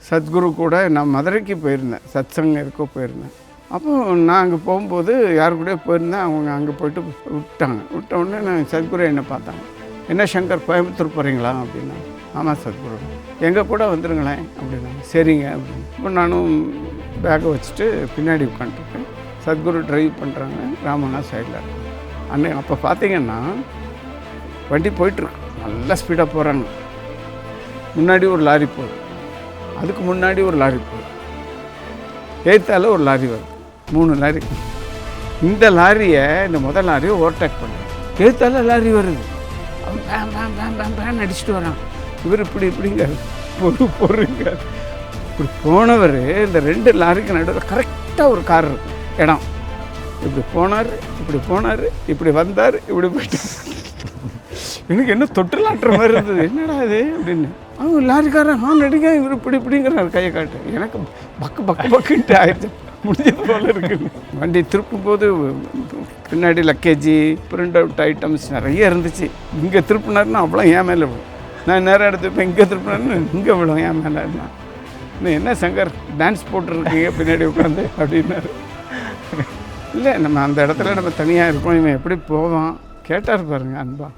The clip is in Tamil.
சத்குரு கூட நான் மதுரைக்கு போயிருந்தேன், சத்சங்கம் இருக்க போயிருந்தேன். அப்போது நான் அங்கே போகும்போது யார் கூட போயிருந்தேன், அவங்க அங்கே போய்ட்டு விட்ட உடனே நான் சத்குரு என்னை பார்த்தாங்க. என்ன சங்கர் கோயம்புத்தூர் போகிறீங்களா அப்படின்னா, ஆமாம் சத்குரு, எங்கள் கூட வந்துடுங்களேன் அப்படின்னாங்க. சரிங்க அப்படின்னு. இப்போ நானும் பேக்கை வச்சுட்டு பின்னாடி உட்காந்துருக்கேன். சத்குரு ட்ரைவ் பண்ணுறாங்க, ராமண்ணா சைடில் இருக்காங்க. அப்போ பார்த்தீங்கன்னா வண்டி போயிட்டுருக்கு, நல்லா ஸ்பீடாக போகிறாங்க. முன்னாடி ஒரு லாரி போகுது, அதுக்கு முன்னாடி ஒரு லாரி போகுது, ஏத்தால ஒரு லாரி வருது, 3 லாரி. இந்த லாரியை, இந்த முதல் லாரியை ஓவர்டேக் பண்ணுறேன். ஏத்தால லாரி வருது, அவன் பேம் பேம் பேம் பேம் பேன் அடிச்சுட்டு வரான். இவர் இப்படிங்க பொறுங்க. இப்படி போனவர் இந்த 2 லாரிக்கு நடுவில் கரெக்டாக ஒரு கார் இருக்கும் இடம். இப்படி போனார், இப்படி வந்தார், இப்படி போயிட்டார். எனக்கு என்ன தொட்டிலாட்டுற மாதிரி இருந்தது. என்னடா இது அப்படின்னு. அவங்க லாரிக்காரன் ஹார்ன் அடிக்க, இவர் இப்படிங்கிறார் கையை காட்டு. எனக்கு பக்குன்ட்டு ஆயிடுச்சு, முடிஞ்சது போல இருக்குன்னு. வண்டி திருப்பும் போது பின்னாடி லக்கேஜி, பிரிண்ட் அவுட் ஐட்டம்ஸ் நிறைய இருந்துச்சு. இங்கே திருப்பினார்னா அவ்வளோ என் மேலே விடும். நான் நேரம் எடுத்துப்பேன், இங்கே திருப்பினார்னு இங்கே விடும் என் மேலே. இன்னும் என்ன சங்கர் டான்ஸ் போட்டுருக்கீங்க பின்னாடி உட்காந்து அப்படின்னாரு. இல்லை, நம்ம அந்த இடத்துல நம்ம தனியாக இருக்கோம், இவன் எப்படி போவான் கேட்டார் பாருங்க அன்பா.